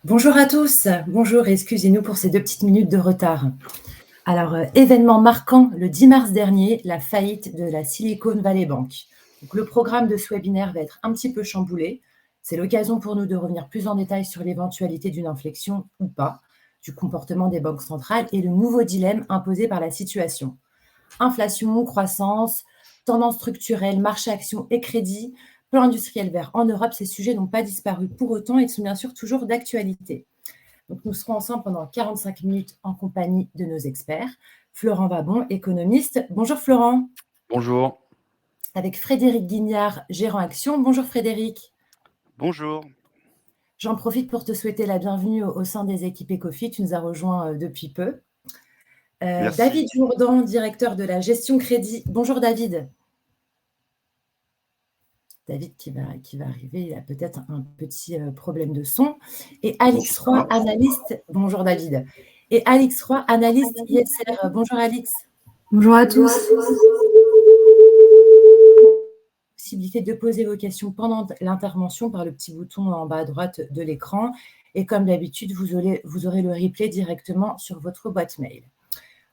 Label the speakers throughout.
Speaker 1: Bonjour à tous, bonjour et excusez-nous pour ces 2 petites minutes de retard. Alors, événement marquant le 10 mars dernier, la faillite de la Silicon Valley Bank. Donc le programme de ce webinaire va être un petit peu chamboulé. C'est l'occasion pour nous de revenir plus en détail sur l'éventualité d'une inflexion ou pas, du comportement des banques centrales et le nouveau dilemme imposé par la situation. Inflation, croissance, tendance structurelle, marché actions et crédit, plan industriel vert en Europe, ces sujets n'ont pas disparu pour autant et sont bien sûr toujours d'actualité. Donc, nous serons ensemble pendant 45 minutes en compagnie de nos experts. Florent Babon, économiste. Bonjour Florent.
Speaker 2: Bonjour.
Speaker 1: Avec Frédéric Guignard, gérant Action. Bonjour Frédéric.
Speaker 2: Bonjour.
Speaker 1: J'en profite pour te souhaiter la bienvenue au sein des équipes Ecofi. Tu nous as rejoints depuis peu.
Speaker 2: Merci.
Speaker 1: David Jourdan, directeur de la gestion crédit. Bonjour David. David qui va arriver, il a peut-être un petit problème de son. Et Alix Roy, analyste. Bonjour David. Et Alix Roy, analyste ISR. Bonjour Alix.
Speaker 3: Bonjour à tous.
Speaker 1: Possibilité de poser vos questions pendant l'intervention par le petit bouton en bas à droite de l'écran. Et comme d'habitude, vous aurez le replay directement sur votre boîte mail.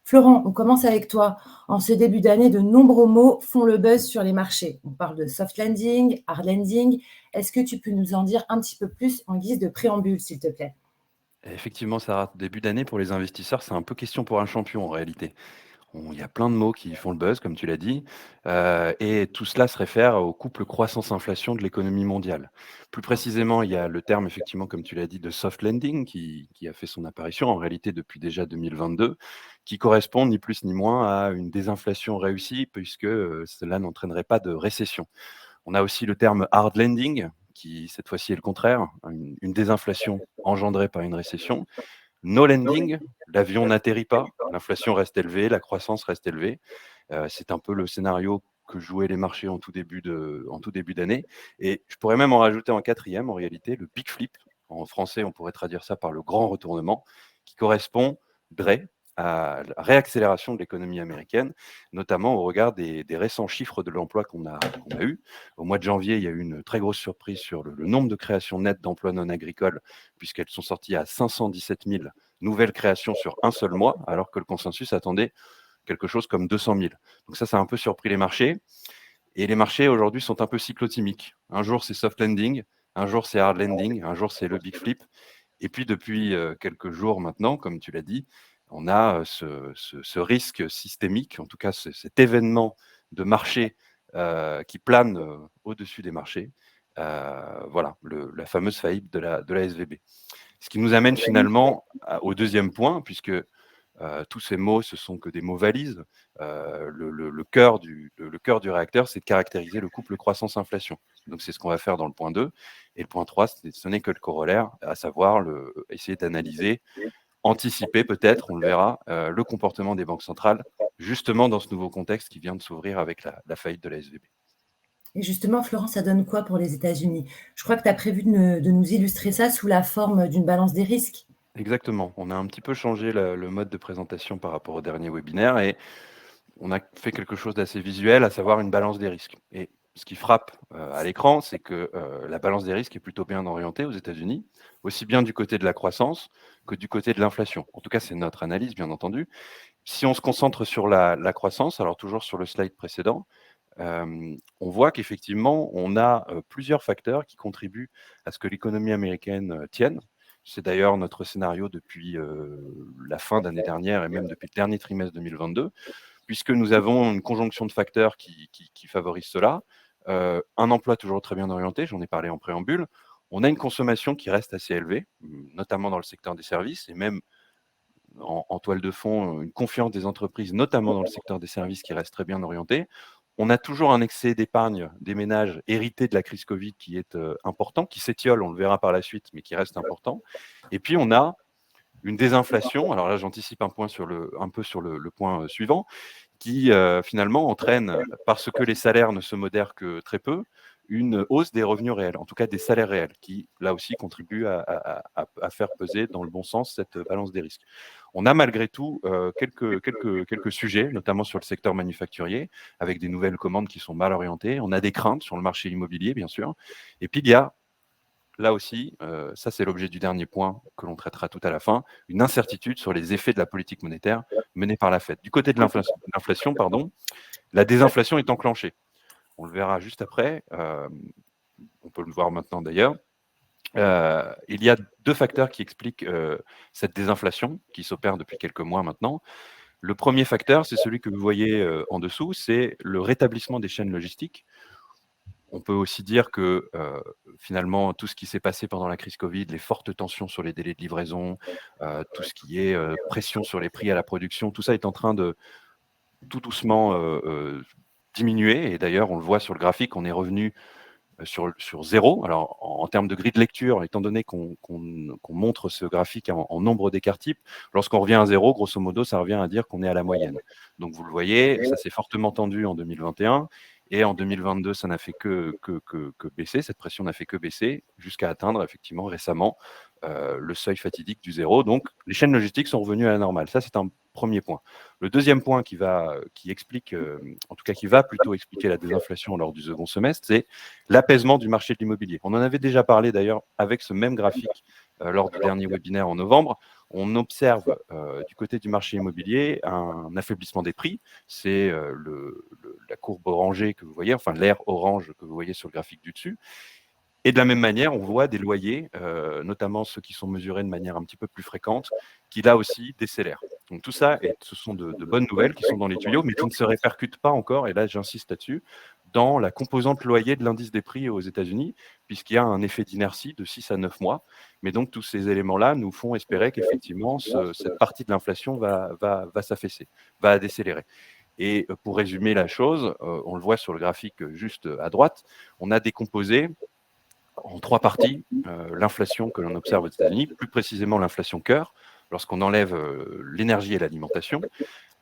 Speaker 1: Florent, on commence avec toi. En ce début d'année, de nombreux mots font le buzz sur les marchés. On parle de soft landing, hard landing. Est-ce que tu peux nous en dire un petit peu plus en guise de préambule, s'il te plaît?
Speaker 2: Effectivement, Sarah, début d'année pour les investisseurs, c'est un peu question pour un champion en réalité. Il y a plein de mots qui font le buzz, comme tu l'as dit, et tout cela se réfère au couple croissance-inflation de l'économie mondiale. Plus précisément, il y a le terme, effectivement, comme tu l'as dit, de soft landing, qui a fait son apparition en réalité depuis déjà 2022, qui correspond ni plus ni moins à une désinflation réussie, puisque cela n'entraînerait pas de récession. On a aussi le terme hard landing, qui cette fois-ci est le contraire, une désinflation engendrée par une récession. No landing, l'avion n'atterrit pas, l'inflation reste élevée, la croissance reste élevée. C'est un peu le scénario que jouaient les marchés en tout début d'année. Et je pourrais même en rajouter en quatrième, en réalité, le big flip. En français, on pourrait traduire ça par le grand retournement, qui correspondrait à la réaccélération de l'économie américaine, notamment au regard des récents chiffres de l'emploi qu'on a eu. Au mois de janvier, il y a eu une très grosse surprise sur le nombre de créations nettes d'emplois non agricoles, puisqu'elles sont sorties à 517 000 nouvelles créations sur un seul mois, alors que le consensus attendait quelque chose comme 200 000. Donc ça a un peu surpris les marchés. Et les marchés aujourd'hui sont un peu cyclotimiques. Un jour, c'est soft landing, un jour, c'est hard landing, un jour, c'est le big flip. Et puis, depuis quelques jours maintenant, comme tu l'as dit, on a ce risque systémique, en tout cas cet événement de marché qui plane au-dessus des marchés. Voilà, la fameuse faillite de la SVB. Ce qui nous amène finalement au deuxième point, puisque tous ces mots, ce sont que des mots valises. Le cœur du réacteur, c'est de caractériser le couple croissance-inflation. Donc, c'est ce qu'on va faire dans le point 2. Et le point 3, ce n'est que le corollaire, à savoir essayer d'analyser, anticiper peut-être, on le verra, le comportement des banques centrales, justement dans ce nouveau contexte qui vient de s'ouvrir avec la faillite de la SVB.
Speaker 1: Et justement, Florent, ça donne quoi pour les États-Unis? Je crois que tu as prévu de nous illustrer ça sous la forme d'une balance des risques.
Speaker 2: Exactement. On a un petit peu changé le mode de présentation par rapport au dernier webinaire et on a fait quelque chose d'assez visuel, à savoir une balance des risques. Et ce qui frappe à l'écran, c'est que la balance des risques est plutôt bien orientée aux États-Unis, aussi bien du côté de la croissance que du côté de l'inflation. En tout cas, c'est notre analyse, bien entendu. Si on se concentre sur la croissance, alors toujours sur le slide précédent, on voit qu'effectivement, on a plusieurs facteurs qui contribuent à ce que l'économie américaine tienne. C'est d'ailleurs notre scénario depuis la fin d'année dernière et même depuis le dernier trimestre 2022, puisque nous avons une conjonction de facteurs qui favorisent cela. Un emploi toujours très bien orienté, j'en ai parlé en préambule. On a une consommation qui reste assez élevée, notamment dans le secteur des services, et même en toile de fond, une confiance des entreprises, notamment dans le secteur des services, qui reste très bien orientée. On a toujours un excès d'épargne des ménages hérité de la crise Covid qui est important, qui s'étiole, on le verra par la suite, mais qui reste important. Et puis, on a une désinflation. Alors là, j'anticipe un peu sur le point suivant, qui finalement entraîne, parce que les salaires ne se modèrent que très peu, une hausse des revenus réels, en tout cas des salaires réels, qui là aussi contribue à faire peser dans le bon sens cette balance des risques. On a malgré tout quelques sujets, notamment sur le secteur manufacturier, avec des nouvelles commandes qui sont mal orientées. On a des craintes sur le marché immobilier, bien sûr. Et puis il y a là aussi, ça c'est l'objet du dernier point que l'on traitera tout à la fin, une incertitude sur les effets de la politique monétaire menée par la Fed. Du côté de l'inflation, pardon, la désinflation est enclenchée. On le verra juste après, on peut le voir maintenant d'ailleurs. Il y a 2 facteurs qui expliquent, cette désinflation qui s'opère depuis quelques mois maintenant. Le premier facteur, c'est celui que vous voyez, en dessous, c'est le rétablissement des chaînes logistiques. On peut aussi dire que, finalement, tout ce qui s'est passé pendant la crise Covid, les fortes tensions sur les délais de livraison, tout ce qui est, pression sur les prix à la production, tout ça est en train de tout doucement, diminuer et d'ailleurs, on le voit sur le graphique, on est revenu sur 0. Alors, en termes de grille de lecture, étant donné qu'on montre ce graphique en nombre d'écarts types, lorsqu'on revient à 0, grosso modo, ça revient à dire qu'on est à la moyenne. Donc, vous le voyez, ça s'est fortement tendu en 2021 et en 2022, ça n'a fait que baisser. Cette pression n'a fait que baisser jusqu'à atteindre effectivement récemment le seuil fatidique du 0. Donc, les chaînes logistiques sont revenues à la normale. Ça, c'est un premier point. Le deuxième point qui explique, en tout cas qui va plutôt expliquer la désinflation lors du second semestre, c'est l'apaisement du marché de l'immobilier. On en avait déjà parlé d'ailleurs avec ce même graphique lors du dernier webinaire en novembre. On observe du côté du marché immobilier un affaiblissement des prix. C'est la courbe orangée que vous voyez, enfin l'aire orange que vous voyez sur le graphique du dessus. Et de la même manière, on voit des loyers, notamment ceux qui sont mesurés de manière un petit peu plus fréquente, qui là aussi décélèrent. Donc tout ça, ce sont de bonnes nouvelles qui sont dans les tuyaux, mais qui ne se répercutent pas encore, et là j'insiste là-dessus, dans la composante loyer de l'indice des prix aux États-Unis, puisqu'il y a un effet d'inertie de 6 à 9 mois. Mais donc tous ces éléments-là nous font espérer qu'effectivement, cette partie de l'inflation va s'affaisser, va décélérer. Et pour résumer la chose, on le voit sur le graphique juste à droite, on a décomposé en 3 parties, l'inflation que l'on observe aux États-Unis, plus précisément l'inflation cœur, lorsqu'on enlève l'énergie et l'alimentation,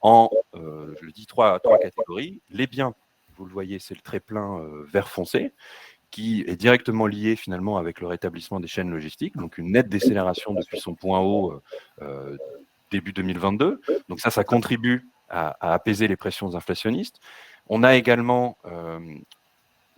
Speaker 2: je le dis, trois catégories. Les biens, vous le voyez, c'est le trait plein vert foncé, qui est directement lié finalement avec le rétablissement des chaînes logistiques, donc une nette décélération depuis son point haut début 2022. Donc ça contribue à apaiser les pressions inflationnistes. On a également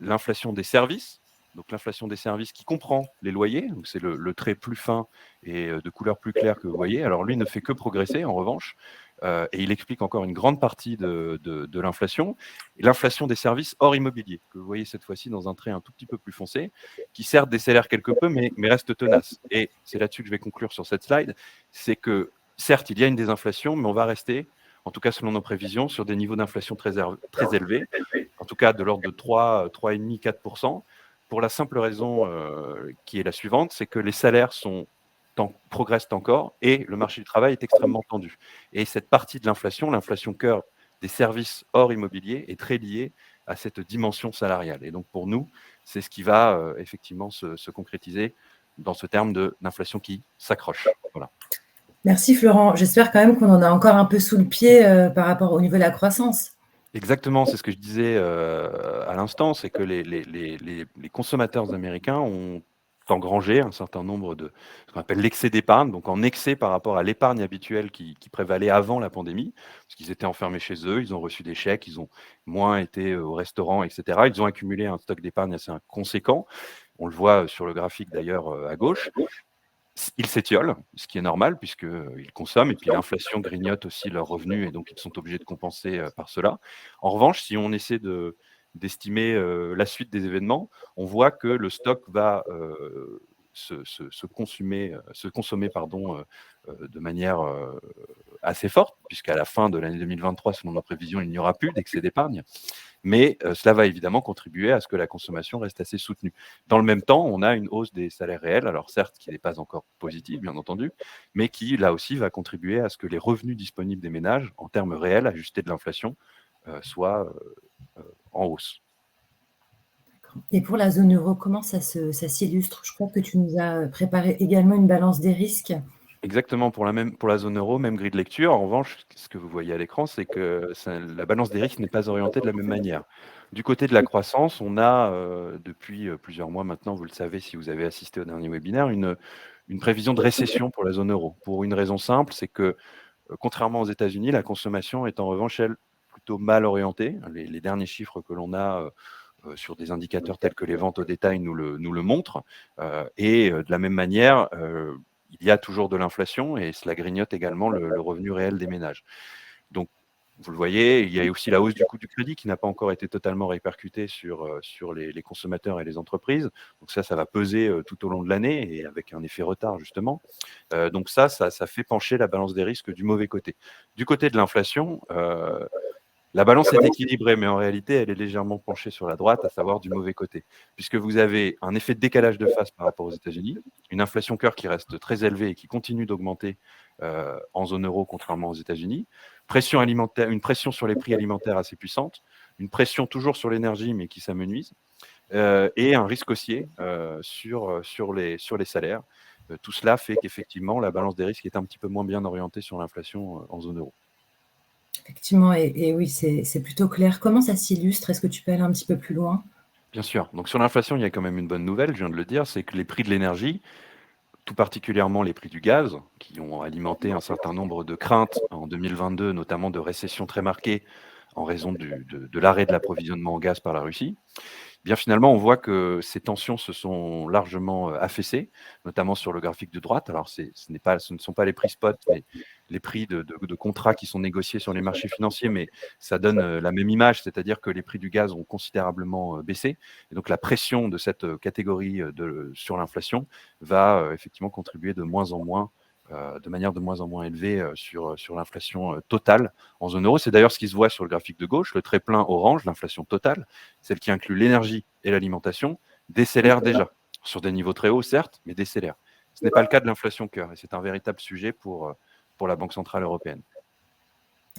Speaker 2: l'inflation des services. Donc l'inflation des services qui comprend les loyers, donc c'est le trait plus fin et de couleur plus claire que vous voyez. Alors lui ne fait que progresser en revanche, et il explique encore une grande partie de l'inflation. Et l'inflation des services hors immobilier, que vous voyez cette fois-ci dans un trait un tout petit peu plus foncé, qui certes décélère quelque peu, mais reste tenace. Et c'est là-dessus que je vais conclure sur cette slide, c'est que certes il y a une désinflation, mais on va rester, en tout cas selon nos prévisions, sur des niveaux d'inflation très élevés, en tout cas de l'ordre de 3,5, 4%, pour la simple raison qui est la suivante, c'est que les salaires progressent encore et le marché du travail est extrêmement tendu. Et cette partie de l'inflation, l'inflation cœur des services hors immobilier, est très liée à cette dimension salariale. Et donc pour nous, c'est ce qui va effectivement se concrétiser dans ce terme d'inflation qui s'accroche. Voilà.
Speaker 1: Merci Florent. J'espère quand même qu'on en a encore un peu sous le pied par rapport au niveau de la croissance.
Speaker 2: Exactement, c'est ce que je disais à l'instant, c'est que les consommateurs américains ont engrangé un certain nombre de ce qu'on appelle l'excès d'épargne, donc en excès par rapport à l'épargne habituelle qui prévalait avant la pandémie, parce qu'ils étaient enfermés chez eux, ils ont reçu des chèques, ils ont moins été au restaurant, etc. Ils ont accumulé un stock d'épargne assez conséquent. On le voit sur le graphique d'ailleurs à gauche. Ils s'étiolent, ce qui est normal puisqu'ils consomment et puis l'inflation grignote aussi leurs revenus et donc ils sont obligés de compenser par cela. En revanche, si on essaie d'estimer la suite des événements, on voit que le stock va se consommer pardon, de manière assez forte, puisqu'à la fin de l'année 2023, selon nos prévisions, il n'y aura plus d'excès d'épargne. Mais cela va évidemment contribuer à ce que la consommation reste assez soutenue. Dans le même temps, on a une hausse des salaires réels, alors certes qui n'est pas encore positive, bien entendu, mais qui, là aussi, va contribuer à ce que les revenus disponibles des ménages, en termes réels, ajustés de l'inflation, soient en hausse.
Speaker 1: Et pour la zone euro, comment ça s'illustre? Je crois que tu nous as préparé également une balance des risques.
Speaker 2: Exactement, pour la zone euro, même grille de lecture. En revanche, ce que vous voyez à l'écran, c'est que la balance des risques n'est pas orientée de la même manière. Du côté de la croissance, on a, depuis plusieurs mois maintenant, vous le savez si vous avez assisté au dernier webinaire, une prévision de récession pour la zone euro. Pour une raison simple, c'est que, contrairement aux États-Unis, la consommation est en revanche, elle, plutôt mal orientée. Les derniers chiffres que l'on a sur des indicateurs tels que les ventes au détail nous le montrent. Et de la même manière, il y a toujours de l'inflation et cela grignote également le revenu réel des ménages. Donc, vous le voyez, il y a aussi la hausse du coût du crédit qui n'a pas encore été totalement répercutée sur les consommateurs et les entreprises. Donc ça va peser tout au long de l'année et avec un effet retard justement. Donc ça fait pencher la balance des risques du mauvais côté. Du côté de l'inflation, la balance est équilibrée, mais en réalité, elle est légèrement penchée sur la droite, à savoir du mauvais côté, puisque vous avez un effet de décalage de phase par rapport aux États-Unis, une inflation cœur qui reste très élevée et qui continue d'augmenter en zone euro, contrairement aux États-Unis, pression alimentaire, une pression sur les prix alimentaires assez puissante, une pression toujours sur l'énergie, mais qui s'amenuise, et un risque haussier sur les salaires. Tout cela fait qu'effectivement, la balance des risques est un petit peu moins bien orientée sur l'inflation en zone euro.
Speaker 1: Effectivement, et oui, c'est plutôt clair. Comment ça s'illustre? Est-ce que tu peux aller un petit peu plus loin?
Speaker 2: Bien sûr. Donc sur l'inflation, il y a quand même une bonne nouvelle, je viens de le dire, c'est que les prix de l'énergie, tout particulièrement les prix du gaz, qui ont alimenté un certain nombre de craintes en 2022, notamment de récession très marquée en raison de l'arrêt de l'approvisionnement en gaz par la Russie. Bien finalement, on voit que ces tensions se sont largement affaissées, notamment sur le graphique de droite. Alors, ce ne sont pas les prix spot, mais les prix de contrats qui sont négociés sur les marchés financiers, mais ça donne la même image, c'est-à-dire que les prix du gaz ont considérablement baissé. Et donc, la pression de cette catégorie sur l'inflation va effectivement contribuer de moins en moins, de manière de moins en moins élevée sur l'inflation totale en zone euro. C'est d'ailleurs ce qui se voit sur le graphique de gauche, le trait plein orange, l'inflation totale, celle qui inclut l'énergie et l'alimentation, décélère déjà, sur des niveaux très hauts certes, mais décélère. Ce n'est pas le cas de l'inflation cœur, et c'est un véritable sujet pour la Banque centrale européenne.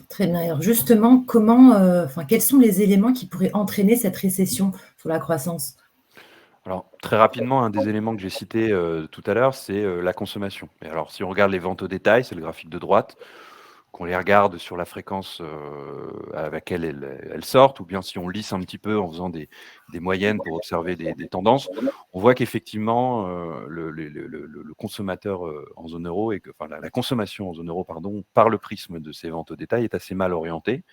Speaker 1: Très bien. Alors justement, comment, enfin, quels sont les éléments qui pourraient entraîner cette récession sur la croissance?
Speaker 2: Alors, très rapidement, un des éléments que j'ai cité tout à l'heure, c'est la consommation. Et alors, si on regarde les ventes au détail, c'est le graphique de droite, qu'on les regarde sur la fréquence avec laquelle elles sortent, ou bien si on lisse un petit peu en faisant des moyennes pour observer des tendances, on voit qu'effectivement, le consommateur en zone euro, enfin la consommation en zone euro, pardon, par le prisme de ces ventes au détail, est assez mal orientée.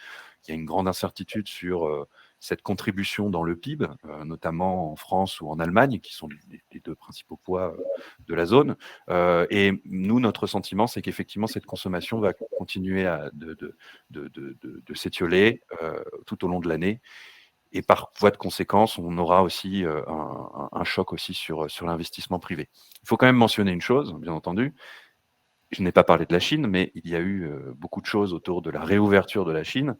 Speaker 2: Il y a une grande incertitude sur cette contribution dans le PIB, notamment en France ou en Allemagne, qui sont les deux principaux poids de la zone. Et nous, notre sentiment, c'est qu'effectivement, cette consommation va continuer de s'étioler tout au long de l'année. Et par voie de conséquence, on aura aussi un choc aussi sur l'investissement privé. Il faut quand même mentionner une chose, bien entendu, je n'ai pas parlé de la Chine, mais il y a eu beaucoup de choses autour de la réouverture de la Chine.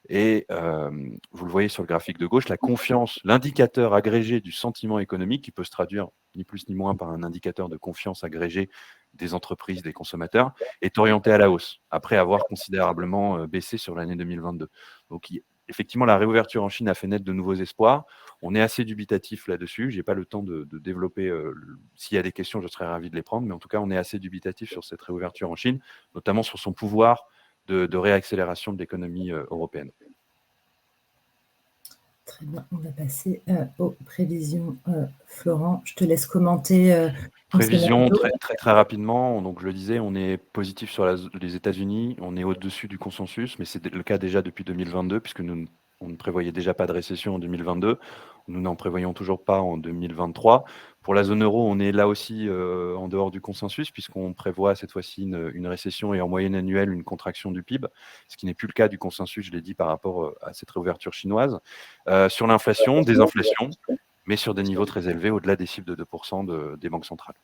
Speaker 2: Et vous le voyez sur le graphique de gauche, la confiance, l'indicateur agrégé du sentiment économique, qui peut se traduire ni plus ni moins par un indicateur de confiance agrégé des entreprises, des consommateurs, est orienté à la hausse, après avoir considérablement baissé sur l'année 2022. Donc effectivement, la réouverture en Chine a fait naître de nouveaux espoirs. On est assez dubitatif là-dessus. Je n'ai pas le temps de développer. S'il y a des questions, je serais ravi de les prendre. Mais en tout cas, on est assez dubitatif sur cette réouverture en Chine, notamment sur son pouvoir de réaccélération de l'économie européenne.
Speaker 1: Très bien, on va passer aux prévisions. Florent, je te laisse commenter ton
Speaker 2: Prévision
Speaker 1: scénario.
Speaker 2: très rapidement. Donc, je le disais, on est positif sur les États-Unis. On est au-dessus du consensus, mais c'est le cas déjà depuis 2022, puisque on ne prévoyait déjà pas de récession en 2022. Nous n'en prévoyons toujours pas en 2023. Pour la zone euro, on est là aussi en dehors du consensus, puisqu'on prévoit cette fois-ci une récession et en moyenne annuelle une contraction du PIB, ce qui n'est plus le cas du consensus, je l'ai dit, par rapport à cette réouverture chinoise. Sur l'inflation, désinflation, mais sur des niveaux très élevés, au-delà des cibles de 2% des banques centrales.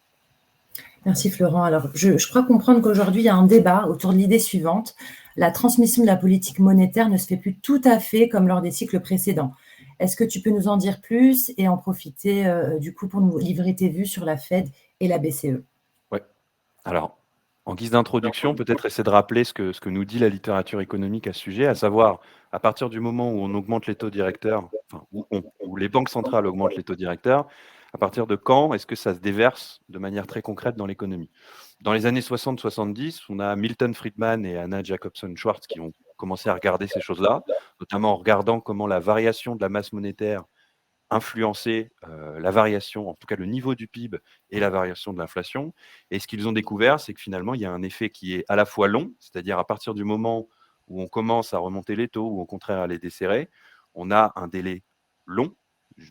Speaker 1: Merci Florent. Alors, je crois comprendre qu'aujourd'hui, il y a un débat autour de l'idée suivante. La transmission de la politique monétaire ne se fait plus tout à fait comme lors des cycles précédents. Est-ce que tu peux nous en dire plus et en profiter du coup pour nous livrer tes vues sur la Fed et la BCE?
Speaker 2: Ouais. Alors, en guise d'introduction, peut-être essayer de rappeler ce que nous dit la littérature économique à ce sujet, à savoir, à partir du moment où on augmente les taux directeurs, enfin, où les banques centrales augmentent les taux directeurs, à partir de quand est-ce que ça se déverse de manière très concrète dans l'économie? Dans les années 60-70, on a Milton Friedman et Anna Jacobson Schwartz qui ont commencé à regarder ces choses-là, notamment en regardant comment la variation de la masse monétaire influencer la variation, en tout cas le niveau du PIB et la variation de l'inflation. Et ce qu'ils ont découvert, c'est que finalement, il y a un effet qui est à la fois long, c'est-à-dire à partir du moment où on commence à remonter les taux ou au contraire à les desserrer, on a un délai long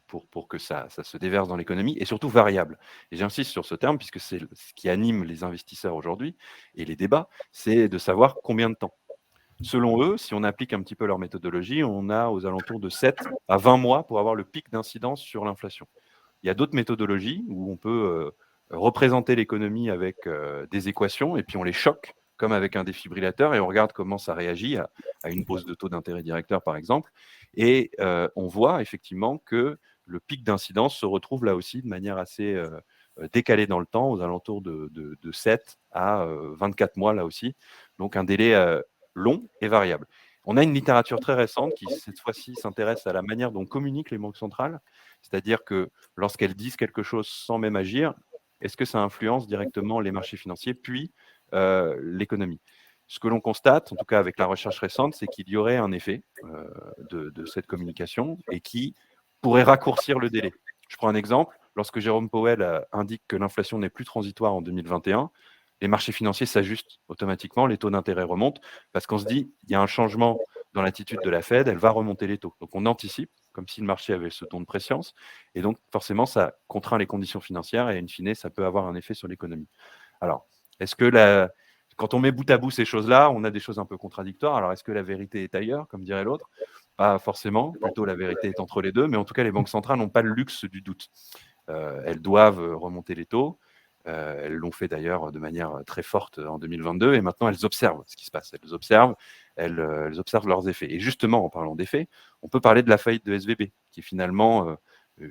Speaker 2: pour que ça se déverse dans l'économie, et surtout variable. Et j'insiste sur ce terme puisque c'est ce qui anime les investisseurs aujourd'hui et les débats, c'est de savoir combien de temps. Selon eux, si on applique un petit peu leur méthodologie, on a aux alentours de 7 à 20 mois pour avoir le pic d'incidence sur l'inflation. Il y a d'autres méthodologies où on peut représenter l'économie avec des équations et puis on les choque comme avec un défibrillateur et on regarde comment ça réagit à une hausse de taux d'intérêt directeur, par exemple. Et on voit effectivement que le pic d'incidence se retrouve là aussi de manière assez décalée dans le temps, aux alentours de 7 à 24 mois là aussi. Donc un délai long et variable. On a une littérature très récente qui, cette fois-ci, s'intéresse à la manière dont communiquent les banques centrales, c'est-à-dire que lorsqu'elles disent quelque chose sans même agir, est-ce que ça influence directement les marchés financiers, puis l'économie? Ce que l'on constate, en tout cas avec la recherche récente, c'est qu'il y aurait un effet de cette communication et qui pourrait raccourcir le délai. Je prends un exemple. Lorsque Jérôme Powell indique que l'inflation n'est plus transitoire en 2021, les marchés financiers s'ajustent automatiquement, les taux d'intérêt remontent, parce qu'on se dit, il y a un changement dans l'attitude de la Fed, elle va remonter les taux. Donc on anticipe, comme si le marché avait ce ton de préscience, et donc forcément, ça contraint les conditions financières, et in fine, ça peut avoir un effet sur l'économie. Alors, est-ce que quand on met bout à bout ces choses-là, on a des choses un peu contradictoires. Alors, est-ce que la vérité est ailleurs, comme dirait l'autre? Pas forcément, plutôt la vérité est entre les deux, mais en tout cas, les banques centrales n'ont pas le luxe du doute. Elles doivent remonter les taux. Elles l'ont fait d'ailleurs de manière très forte en 2022 et maintenant elles observent ce qui se passe. Elles observent leurs effets. Et justement, en parlant d'effets, on peut parler de la faillite de SVB, qui est finalement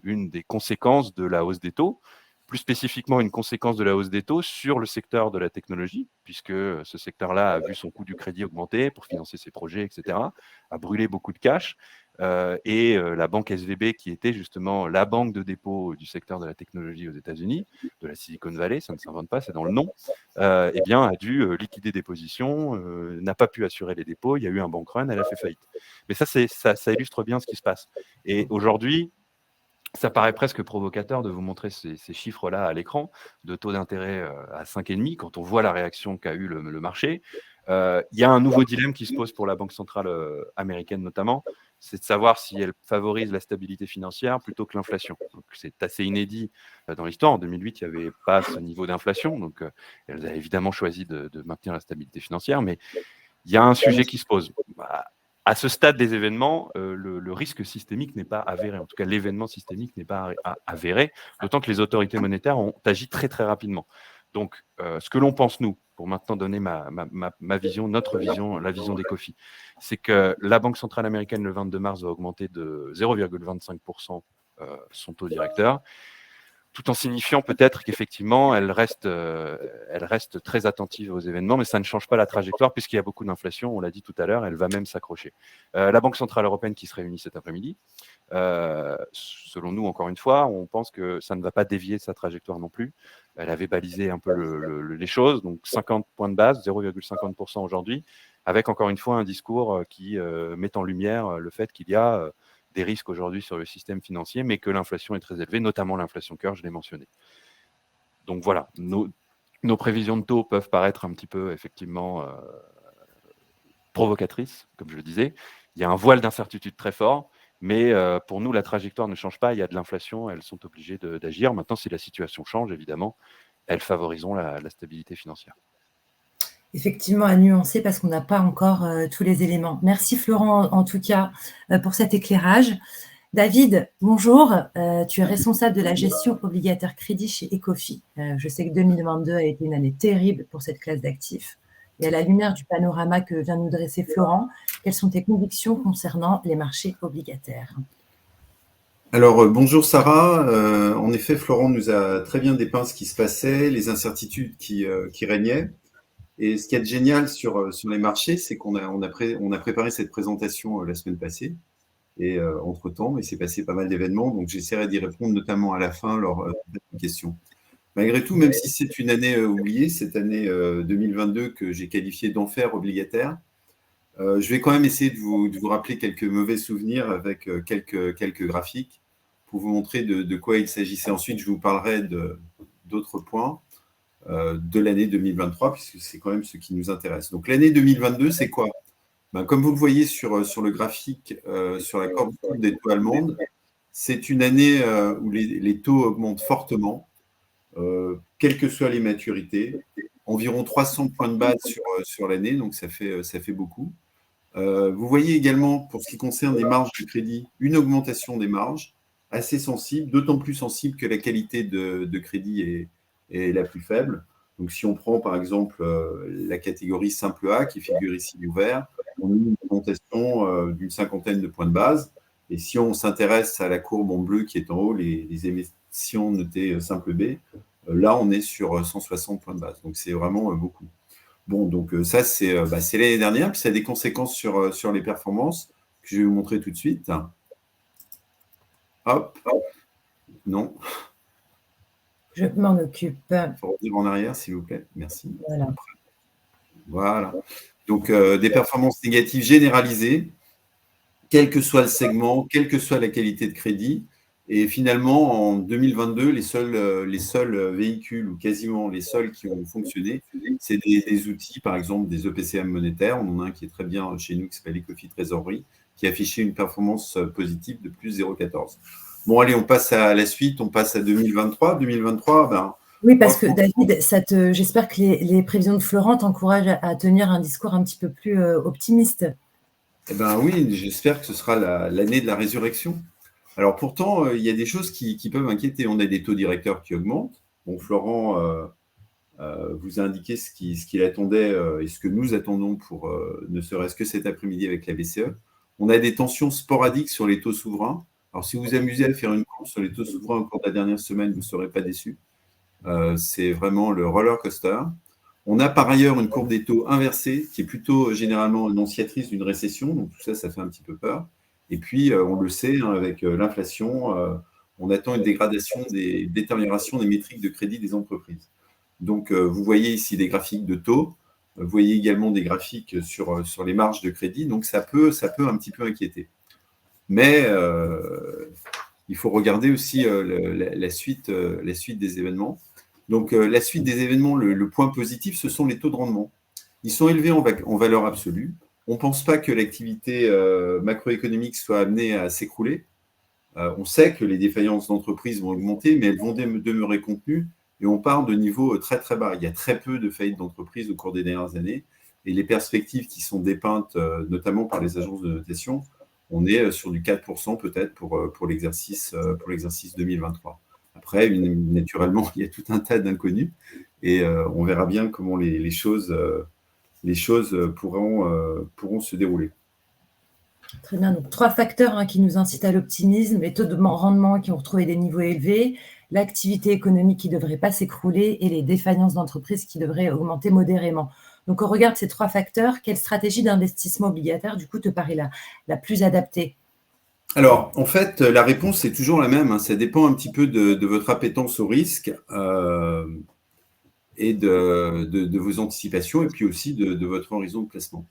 Speaker 2: une des conséquences de la hausse des taux, plus spécifiquement une conséquence de la hausse des taux sur le secteur de la technologie, puisque ce secteur-là a vu son coût du crédit augmenter pour financer ses projets, etc., a brûlé beaucoup de cash. Et la banque SVB, qui était justement la banque de dépôt du secteur de la technologie aux États-Unis, de la Silicon Valley, ça ne s'invente pas, c'est dans le nom, eh bien, a dû liquider des positions, n'a pas pu assurer les dépôts, il y a eu un bank run, elle a fait faillite. Mais ça illustre bien ce qui se passe. Et aujourd'hui, ça paraît presque provocateur de vous montrer ces chiffres-là à l'écran, de taux d'intérêt à 5,5, quand on voit la réaction qu'a eu le marché. Il y a un nouveau dilemme qui se pose pour la Banque centrale américaine notamment, c'est de savoir si elle favorise la stabilité financière plutôt que l'inflation. Donc, c'est assez inédit dans l'histoire. En 2008, il n'y avait pas ce niveau d'inflation, donc elle a évidemment choisi de maintenir la stabilité financière, mais il y a un sujet qui se pose. À ce stade des événements, le risque systémique n'est pas avéré. En tout cas, l'événement systémique n'est pas avéré, d'autant que les autorités monétaires ont agi très, très rapidement. Donc, ce que l'on pense, nous, pour maintenant donner ma vision, notre vision, la vision d'Ecofi, c'est que la Banque centrale américaine, le 22 mars, va augmenter de 0,25% son taux directeur, tout en signifiant peut-être qu'effectivement, elle reste très attentive aux événements, mais ça ne change pas la trajectoire puisqu'il y a beaucoup d'inflation, on l'a dit tout à l'heure, elle va même s'accrocher. La Banque centrale européenne qui se réunit cet après-midi, selon nous, encore une fois, on pense que ça ne va pas dévier de sa trajectoire non plus. Elle avait balisé un peu les choses, donc 50 points de base, 0,50% aujourd'hui, avec encore une fois un discours qui met en lumière le fait qu'il y a des risques aujourd'hui sur le système financier, mais que l'inflation est très élevée, notamment l'inflation cœur, je l'ai mentionné. Donc voilà, nos prévisions de taux peuvent paraître un petit peu effectivement provocatrices, comme je le disais. Il y a un voile d'incertitude très fort, mais pour nous, la trajectoire ne change pas. Il y a de l'inflation, elles sont obligées d'agir. Maintenant, si la situation change, évidemment, elles favoriseront la stabilité financière.
Speaker 1: Effectivement, à nuancer parce qu'on n'a pas encore tous les éléments. Merci Florent, en tout cas, pour cet éclairage. David, bonjour. Tu es responsable de la gestion obligataire crédit chez Ecofi. Je sais que 2022 a été une année terrible pour cette classe d'actifs. Et à la lumière du panorama que vient nous dresser Florent, quelles sont tes convictions concernant les marchés obligataires?
Speaker 3: Alors, bonjour Sarah. En effet, Florent nous a très bien dépeint ce qui se passait, les incertitudes qui régnaient. Et ce qui est génial sur les marchés, c'est qu'on a préparé cette présentation la semaine passée. Et entre-temps, il s'est passé pas mal d'événements, donc j'essaierai d'y répondre notamment à la fin lors des questions. Malgré tout, même si c'est une année oubliée, cette année 2022 que j'ai qualifiée d'enfer obligataire, je vais quand même essayer de vous rappeler quelques mauvais souvenirs avec quelques graphiques pour vous montrer de quoi il s'agissait. Ensuite, je vous parlerai d'autres points de l'année 2023, puisque c'est quand même ce qui nous intéresse. Donc l'année 2022, c'est quoi? Comme vous le voyez sur le graphique, sur la courbe des taux allemandes, c'est une année où les taux augmentent fortement, quelles que soient les maturités, environ 300 points de base sur l'année, donc ça fait beaucoup. Vous voyez également, pour ce qui concerne les marges de crédit, une augmentation des marges assez sensible, d'autant plus sensible que la qualité de crédit est la plus faible. Donc, si on prend par exemple la catégorie simple A qui figure ici ouvert, on a une augmentation d'une 50aine de points de base. Et si on s'intéresse à la courbe en bleu qui est en haut, les émissions notées simple B, là, on est sur 160 points de base. Donc, c'est vraiment beaucoup. Bon, donc ça, c'est l'année dernière, puis ça a des conséquences sur les performances que je vais vous montrer tout de suite. Hop, non.
Speaker 1: Je m'en occupe.
Speaker 3: Il faut revenir en arrière, s'il vous plaît. Merci.
Speaker 1: Voilà.
Speaker 3: Voilà. Donc, des performances négatives généralisées, quel que soit le segment, quelle que soit la qualité de crédit. Et finalement, en 2022, les seuls véhicules, ou quasiment les seuls qui ont fonctionné, c'est des outils, par exemple des EPCM monétaires. On en a un qui est très bien chez nous, qui s'appelle Ecofi Trésorerie, qui affichait une performance positive de plus 0,14. Bon, allez, on passe à la suite, on passe à 2023. 2023,
Speaker 1: oui, parce que David, j'espère que les prévisions de Florent t'encouragent à tenir un discours un petit peu plus optimiste.
Speaker 3: Eh bien oui, j'espère que ce sera l'année de la résurrection. Alors pourtant, il y a des choses qui peuvent inquiéter. On a des taux directeurs qui augmentent. Bon, Florent vous a indiqué ce qu'il attendait et ce que nous attendons pour ne serait-ce que cet après-midi avec la BCE. On a des tensions sporadiques sur les taux souverains. Alors si vous vous amusez à faire une course sur les taux souverains au cours de la dernière semaine, vous ne serez pas déçus. C'est vraiment le roller coaster. On a par ailleurs une courbe des taux inversée qui est plutôt généralement annonciatrice d'une récession. Donc tout ça, ça fait un petit peu peur. Et puis, on le sait, hein, avec l'inflation, on attend une détérioration des métriques de crédit des entreprises. Donc, vous voyez ici des graphiques de taux. Vous voyez également des graphiques sur les marges de crédit. Donc, ça peut un petit peu inquiéter. Mais il faut regarder aussi la suite des événements. Donc, la suite des événements, le point positif, ce sont les taux de rendement. Ils sont élevés en valeur absolue. On ne pense pas que l'activité macroéconomique soit amenée à s'écrouler. On sait que les défaillances d'entreprises vont augmenter, mais elles vont demeurer contenues. Et on part de niveaux très, très bas. Il y a très peu de faillites d'entreprises au cours des dernières années. Et les perspectives qui sont dépeintes, notamment par les agences de notation, on est sur du 4% peut-être pour l'exercice 2023. Après, naturellement, il y a tout un tas d'inconnus. Et on verra bien comment les choses pourront se dérouler.
Speaker 1: Très bien. Donc, 3 facteurs qui nous incitent à l'optimisme, les taux de rendement qui ont retrouvé des niveaux élevés, l'activité économique qui ne devrait pas s'écrouler et les défaillances d'entreprises qui devraient augmenter modérément. Donc, au regard de ces 3 facteurs, quelle stratégie d'investissement obligataire, du coup, te paraît la plus adaptée ?
Speaker 3: Alors, en fait, la réponse est toujours la même. Hein. Ça dépend un petit peu de votre appétence au risque et de vos anticipations et puis aussi de votre horizon de placement.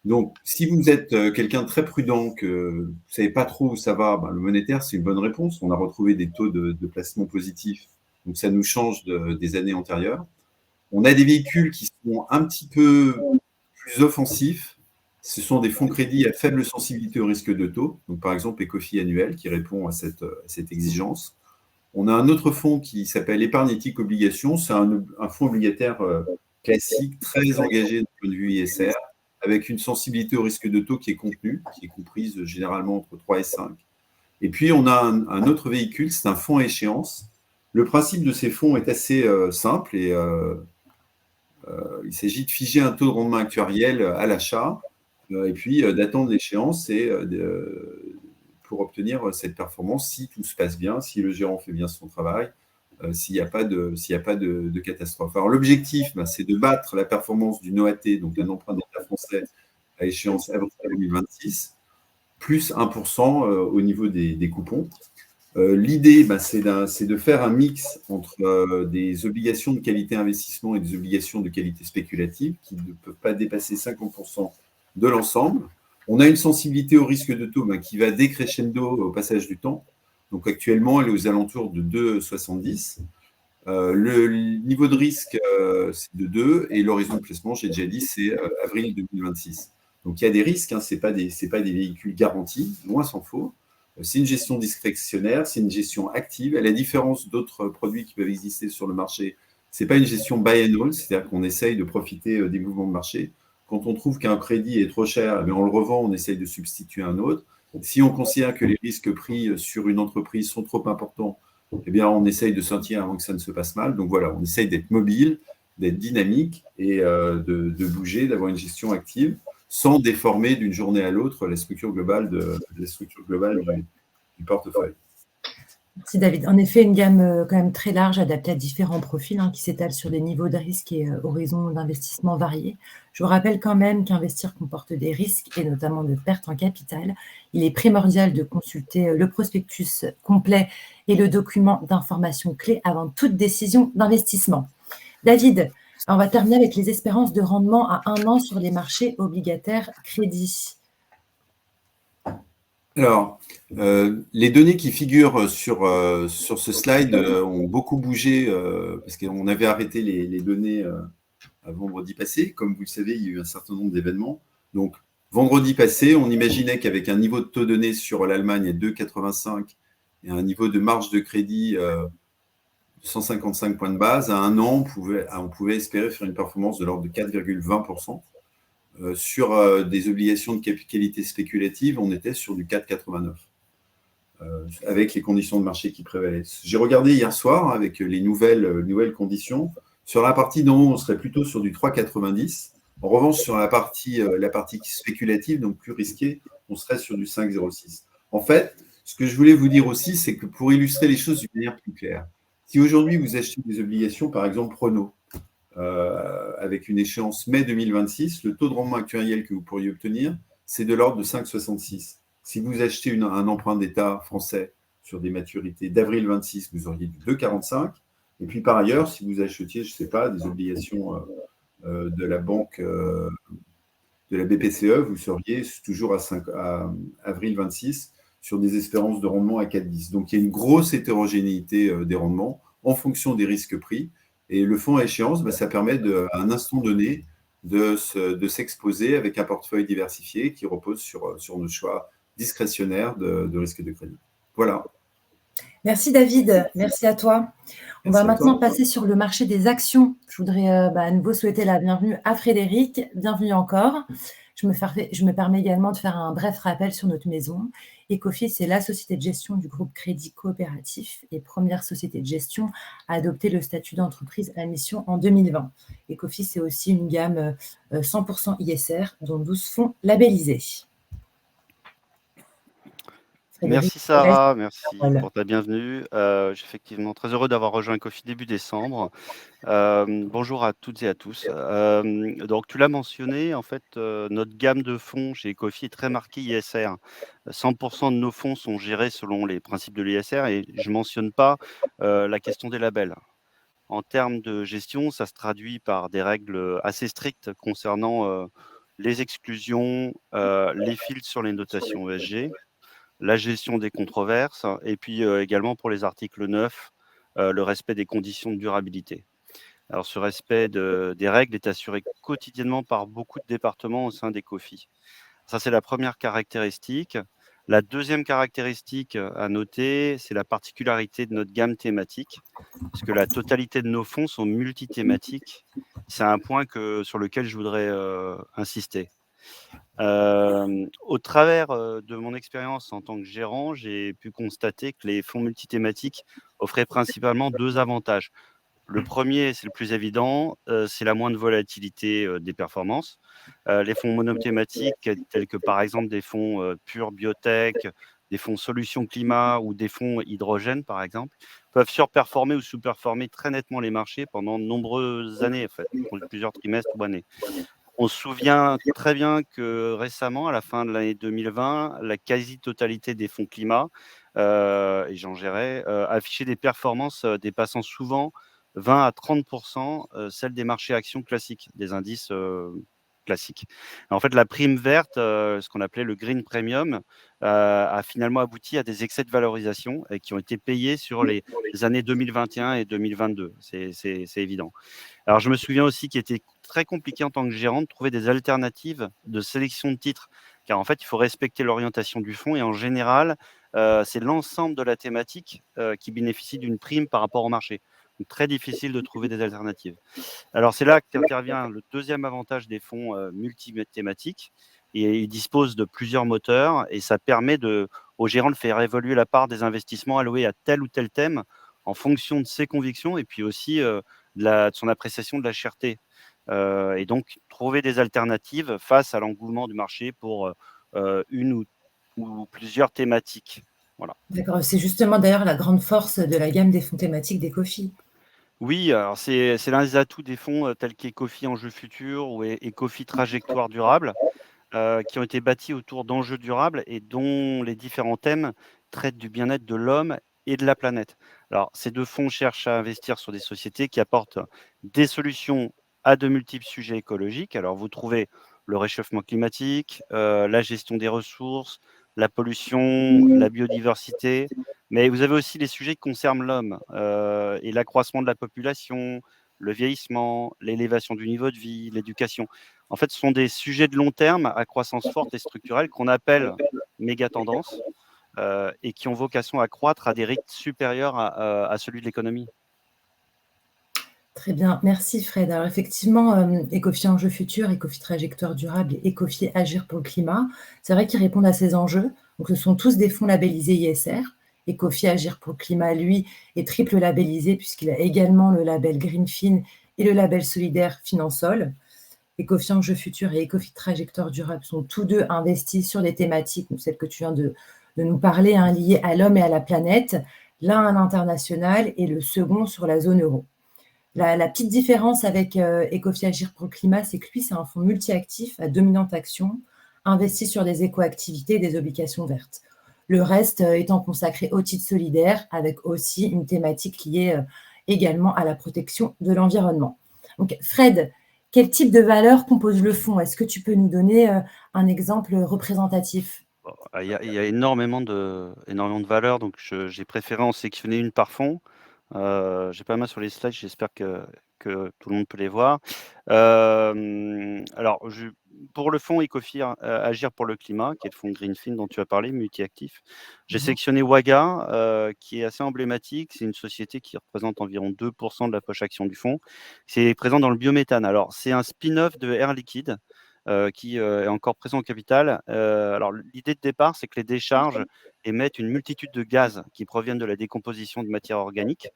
Speaker 3: Donc, si vous êtes quelqu'un de très prudent, que vous ne savez pas trop où ça va, le monétaire, c'est une bonne réponse. On a retrouvé des taux de placement positifs, donc ça nous change des années antérieures. On a des véhicules qui sont un petit peu plus offensifs. Ce sont des fonds crédit à faible sensibilité au risque de taux. Donc, par exemple, Ecofi annuel qui répond à cette exigence. On a un autre fonds qui s'appelle Épargne éthique obligation. C'est un fonds obligataire classique, très engagé du point de vue ISR, avec une sensibilité au risque de taux qui est contenue, qui est comprise généralement entre 3 et 5. Et puis, on a un autre véhicule, c'est un fonds à échéance. Le principe de ces fonds est assez simple et il s'agit de figer un taux de rendement actuariel à l'achat et puis d'attendre l'échéance pour obtenir cette performance si tout se passe bien, si le gérant fait bien son travail, s'il n'y a pas de catastrophe. Alors, l'objectif, c'est de battre la performance du NOAT, donc d'un emprunt d'État français à échéance avril 2026, plus 1% au niveau des coupons. L'idée, c'est de faire un mix entre des obligations de qualité investissement et des obligations de qualité spéculative qui ne peuvent pas dépasser 50% de l'ensemble. On a une sensibilité au risque de taux qui va décrescendo au passage du temps. Donc actuellement, elle est aux alentours de 2,70. Le niveau de risque, c'est de 2 et l'horizon de placement, j'ai déjà dit, c'est avril 2026. Donc il y a des risques, ce n'est pas des véhicules garantis, loin s'en faut. C'est une gestion discrétionnaire, c'est une gestion active. À la différence d'autres produits qui peuvent exister sur le marché, ce n'est pas une gestion buy and hold, c'est-à-dire qu'on essaye de profiter des mouvements de marché. Quand on trouve qu'un crédit est trop cher, on le revend, on essaye de substituer un autre. Si on considère que les risques pris sur une entreprise sont trop importants, on essaye de sortir avant que ça ne se passe mal. Donc voilà, on essaye d'être mobile, d'être dynamique et de bouger, d'avoir une gestion active sans déformer d'une journée à l'autre la structure globale du portefeuille.
Speaker 1: Merci David. En effet, une gamme quand même très large, adaptée à différents profils, qui s'étale sur des niveaux de risque et horizons d'investissement variés. Je vous rappelle quand même qu'investir comporte des risques et notamment de pertes en capital. Il est primordial de consulter le prospectus complet et le document d'information clé avant toute décision d'investissement. David, on va terminer avec les espérances de rendement à 1 an sur les marchés obligataires crédits.
Speaker 3: Alors, les données qui figurent sur ce slide ont beaucoup bougé parce qu'on avait arrêté les données à vendredi passé. Comme vous le savez, il y a eu un certain nombre d'événements. Donc, vendredi passé, on imaginait qu'avec un niveau de taux donné sur l'Allemagne à 2,85 et un niveau de marge de crédit de 155 points de base, à 1 an, on pouvait espérer faire une performance de l'ordre de 4,20%. Sur des obligations de qualité spéculative, on était sur du 4,89 avec les conditions de marché qui prévalaient. J'ai regardé hier soir avec les nouvelles conditions. Sur la partie d'en haut, on serait plutôt sur du 3,90. En revanche, sur la partie spéculative, donc plus risquée, on serait sur du 5,06. En fait, ce que je voulais vous dire aussi, c'est que pour illustrer les choses d'une manière plus claire, si aujourd'hui vous achetez des obligations, par exemple Prono, avec une échéance mai 2026, le taux de rendement actuariel que vous pourriez obtenir, c'est de l'ordre de 5,66. Si vous achetez un emprunt d'État français sur des maturités d'avril 26, vous auriez du 2,45. Et puis par ailleurs, si vous achetiez, je ne sais pas, des obligations de la banque, de la BPCE, vous seriez toujours à avril 26 sur des espérances de rendement à 4,10. Donc il y a une grosse hétérogénéité des rendements en fonction des risques pris. Et le fonds à échéance, ça permet à un instant donné de s'exposer avec un portefeuille diversifié qui repose sur nos choix discrétionnaires de risque de crédit. Voilà.
Speaker 1: Merci David, merci à toi. On va maintenant passer sur le marché des actions. Je voudrais à nouveau souhaiter la bienvenue à Frédéric. Bienvenue encore. Je me permets également de faire un bref rappel sur notre maison. Ecofi, c'est la société de gestion du groupe Crédit Coopératif et première société de gestion à adopter le statut d'entreprise à mission en 2020. Ecofi, c'est aussi une gamme 100% ISR, dont 12 fonds labellisés.
Speaker 4: Merci Sarah, merci pour ta bienvenue. Je suis effectivement très heureux d'avoir rejoint Ecofi début décembre. Bonjour à toutes et à tous. Donc tu l'as mentionné, en fait, notre gamme de fonds chez Ecofi est très marquée ISR. 100% de nos fonds sont gérés selon les principes de l'ISR et je ne mentionne pas la question des labels. En termes de gestion, ça se traduit par des règles assez strictes concernant les exclusions, les filtres sur les notations ESG, la gestion des controverses et puis également pour les articles 9, le respect des conditions de durabilité. Alors ce respect des règles est assuré quotidiennement par beaucoup de départements au sein d'Ecofi. Ça, c'est la première caractéristique. La deuxième caractéristique à noter, c'est la particularité de notre gamme thématique, parce que la totalité de nos fonds sont multithématiques. C'est un point sur lequel je voudrais insister. Au travers de mon expérience en tant que gérant, j'ai pu constater que les fonds multithématiques offraient principalement 2 avantages. Le premier, c'est le plus évident, c'est la moindre volatilité des performances. Les fonds monothématiques, tels que par exemple des fonds pure biotech, des fonds solutions climat ou des fonds hydrogène par exemple, peuvent surperformer ou sous-performer très nettement les marchés pendant de nombreuses années, en fait, plusieurs trimestres ou années. On se souvient très bien que récemment, à la fin de l'année 2020, la quasi-totalité des fonds climat, et j'en gérais, affichaient des performances dépassant souvent 20 à 30% celles des marchés actions classiques, des indices classiques. En fait, la prime verte, ce qu'on appelait le green premium, a finalement abouti à des excès de valorisation et qui ont été payés sur les années 2021 et 2022. C'est évident. Alors, je me souviens aussi qu'il était très compliqué en tant que gérant de trouver des alternatives de sélection de titres, car en fait, il faut respecter l'orientation du fonds et en général, c'est l'ensemble de la thématique qui bénéficie d'une prime par rapport au marché. Donc, très difficile de trouver des alternatives. Alors, c'est là qu'intervient le deuxième avantage des fonds multi-thématiques. Et ils disposent de plusieurs moteurs et ça permet aux gérants de faire évoluer la part des investissements alloués à tel ou tel thème en fonction de ses convictions et puis aussi de son appréciation de la cherté. Et donc, trouver des alternatives face à l'engouement du marché pour une ou plusieurs thématiques. Voilà.
Speaker 1: D'accord, c'est justement d'ailleurs la grande force de la gamme des fonds thématiques d'Ecofi.
Speaker 4: Oui, alors c'est l'un des atouts des fonds tels qu'Ecofi Enjeux Futurs ou Ecofi Trajectoire Durable, qui ont été bâtis autour d'enjeux durables et dont les différents thèmes traitent du bien-être de l'homme et de la planète. Alors, ces deux fonds cherchent à investir sur des sociétés qui apportent des solutions à de multiples sujets écologiques. Alors, vous trouvez le réchauffement climatique, la gestion des ressources, la pollution, la biodiversité, mais vous avez aussi les sujets qui concernent l'homme et l'accroissement de la population, le vieillissement, l'élévation du niveau de vie, l'éducation. En fait, ce sont des sujets de long terme à croissance forte et structurelle qu'on appelle méga tendances et qui ont vocation à croître à des rythmes supérieurs à celui de l'économie.
Speaker 1: Très bien, merci Fred. Alors effectivement, Ecofi Enjeux Futurs, Ecofi Trajectoire Durable et Ecofi Agir pour le climat, c'est vrai qu'ils répondent à ces enjeux. Donc ce sont tous des fonds labellisés ISR. Ecofi Agir pour le climat, lui, est triple labellisé puisqu'il a également le label Greenfin et le label solidaire Finansol. Ecofi Enjeux Futurs et Ecofi Trajectoire Durable sont tous deux investis sur des thématiques, celles que tu viens de nous parler, liées à l'homme et à la planète, l'un à l'international et le second sur la zone euro. La petite différence avec Ecofi Agir pour le climat, c'est que lui, c'est un fonds multi-actif à dominante action, investi sur des éco-activités et des obligations vertes. Le reste étant consacré aux titres solidaires, avec aussi une thématique liée également à la protection de l'environnement. Donc, Fred, quel type de valeur compose le fonds? Est-ce que tu peux nous donner un exemple représentatif?
Speaker 4: Il y a énormément de valeurs, donc j'ai préféré en sélectionner une par fonds. J'ai pas mal sur les slides, j'espère que tout le monde peut les voir. Alors pour le fonds Ecofi Agir pour le climat, qui est le fonds Greenfin dont tu as parlé, multi-actif, j'ai sélectionné Waga, qui est assez emblématique. C'est une société qui représente environ 2 de la poche action du fonds. C'est présent dans le biométhane. Alors, c'est un spin-off de Air Liquide, qui est encore présent au capital. Alors l'idée de départ, c'est que les décharges émettent une multitude de gaz qui proviennent de la décomposition de matières organiques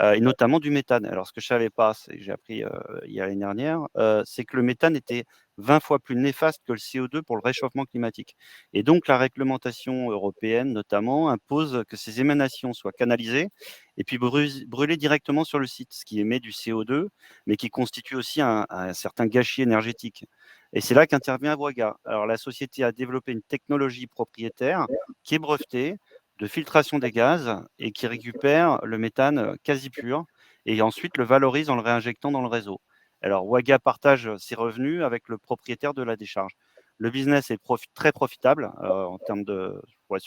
Speaker 4: et notamment du méthane. Alors ce que je savais pas, c'est que j'ai appris il y a l'année dernière, c'est que le méthane était 20 fois plus néfaste que le CO2 pour le réchauffement climatique. Et donc la réglementation européenne notamment impose que ces émanations soient canalisées et puis brûlées directement sur le site, ce qui émet du CO2, mais qui constitue aussi un certain gâchis énergétique. Et c'est là qu'intervient Waga. Alors, la société a développé une technologie propriétaire qui est brevetée de filtration des gaz et qui récupère le méthane quasi pur et ensuite le valorise en le réinjectant dans le réseau. Alors, Waga partage ses revenus avec le propriétaire de la décharge. Le business est très profitable en termes de. Ouais,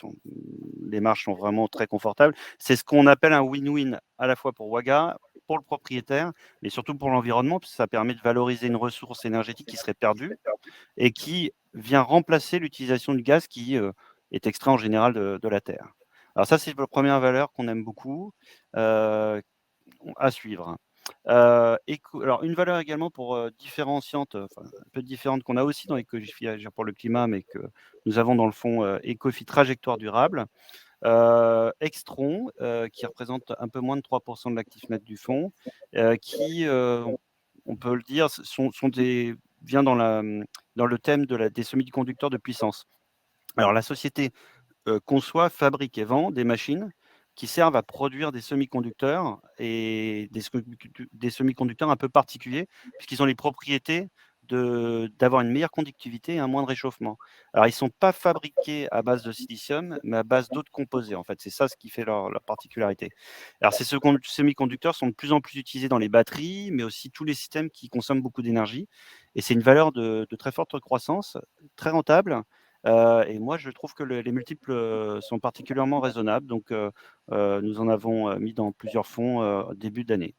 Speaker 4: les marges sont vraiment très confortables. C'est ce qu'on appelle un win-win à la fois pour Waga, pour le propriétaire, mais surtout pour l'environnement, parce que ça permet de valoriser une ressource énergétique qui serait perdue et qui vient remplacer l'utilisation du gaz qui est extrait en général de la Terre. Alors ça, c'est la première valeur qu'on aime beaucoup à suivre. Alors une valeur également pour différenciante, un peu différente qu'on a aussi dans Ecofi Agir pour le climat, mais que nous avons dans le fonds Ecofi Trajectoire Durable. Extron, qui représente un peu moins de 3 de l'actif net du fonds, qui, on peut le dire, vient dans le thème des semi-conducteurs de puissance. Alors la société conçoit, fabrique et vend des machines qui servent à produire des semi-conducteurs et des semi-conducteurs un peu particuliers, puisqu'ils ont les propriétés d'avoir une meilleure conductivité et un moins de réchauffement. Alors, ils ne sont pas fabriqués à base de silicium, mais à base d'autres composés. En fait, c'est ça ce qui fait leur particularité. Alors, ces semi-conducteurs sont de plus en plus utilisés dans les batteries, mais aussi tous les systèmes qui consomment beaucoup d'énergie. Et c'est une valeur de très forte croissance, très rentable. Et moi, je trouve que les multiples sont particulièrement raisonnables. Donc, nous en avons mis dans plusieurs fonds début d'année.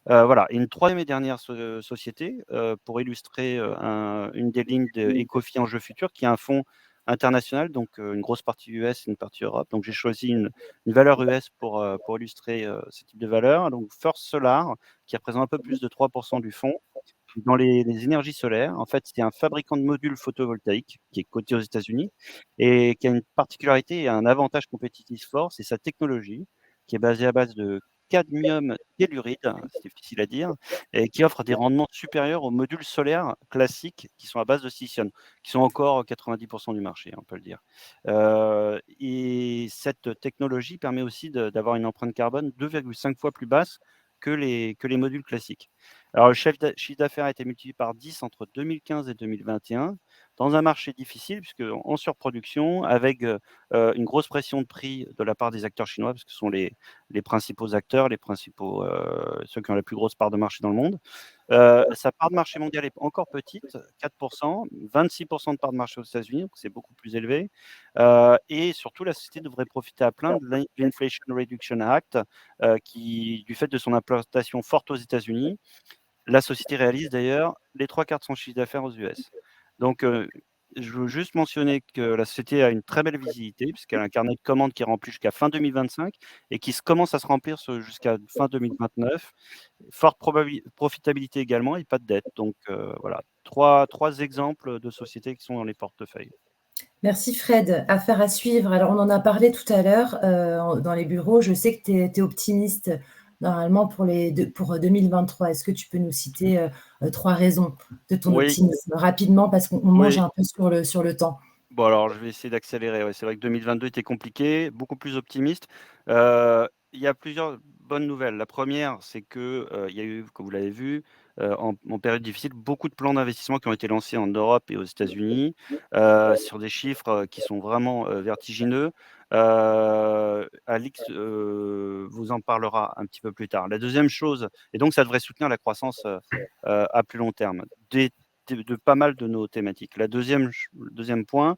Speaker 4: Voilà. Et une troisième et dernière société, pour illustrer une des lignes de Ecofi Enjeux Futurs, qui est un fonds internationales, donc une grosse partie US et une partie Europe. Donc j'ai choisi une valeur US pour illustrer ce type de valeur. Donc First Solar, qui représente un peu plus de 3% du fonds, dans les énergies solaires. En fait, c'est un fabricant de modules photovoltaïques qui est coté aux États-Unis et qui a une particularité et un avantage compétitif fort, c'est sa technologie, qui est basée à base de cadmium telluride, c'est difficile à dire, et qui offre des rendements supérieurs aux modules solaires classiques qui sont à base de silicium, qui sont encore 90% du marché, on peut le dire. Et cette technologie permet aussi d'avoir une empreinte carbone 2,5 fois plus basse que les modules classiques. Alors, le chiffre d'affaires a été multiplié par 10 entre 2015 et 2021, dans un marché difficile, puisque en surproduction, avec une grosse pression de prix de la part des acteurs chinois, parce que ce sont les principaux acteurs, ceux qui ont la plus grosse part de marché dans le monde. Sa part de marché mondiale est encore petite, 4%, 26% de part de marché aux États-Unis, donc c'est beaucoup plus élevé. Et surtout, la société devrait profiter à plein de l'Inflation Reduction Act, qui, du fait de son implantation forte aux États-Unis, la société réalise d'ailleurs les 3/4 de son chiffre d'affaires aux US. Donc, je veux juste mentionner que la société a une très belle visibilité, puisqu'elle a un carnet de commandes qui est rempli jusqu'à fin 2025 et qui commence à se remplir jusqu'à fin 2029. Forte profitabilité également et pas de dette. Donc, voilà, trois exemples de sociétés qui sont dans les portefeuilles.
Speaker 1: Merci Fred. Affaire à suivre. Alors, on en a parlé tout à l'heure dans les bureaux. Je sais que tu es optimiste normalement pour 2023. Est-ce que tu peux nous citer 3 raisons de ton
Speaker 4: Oui,
Speaker 1: optimisme rapidement parce qu'on mange
Speaker 4: oui.
Speaker 1: un peu sur le temps?
Speaker 4: Bon, alors je vais essayer d'accélérer. Ouais, c'est vrai que 2022 était compliqué, beaucoup plus optimiste. Il y a plusieurs bonnes nouvelles. La première, c'est que, il y a eu, comme vous l'avez vu, en période difficile, beaucoup de plans d'investissement qui ont été lancés en Europe et aux États-Unis, sur des chiffres, qui sont vraiment, vertigineux. Alix, vous en parlera un petit peu plus tard. La deuxième chose et donc ça devrait soutenir la croissance, à plus long terme, de pas mal de nos thématiques. Le deuxième point,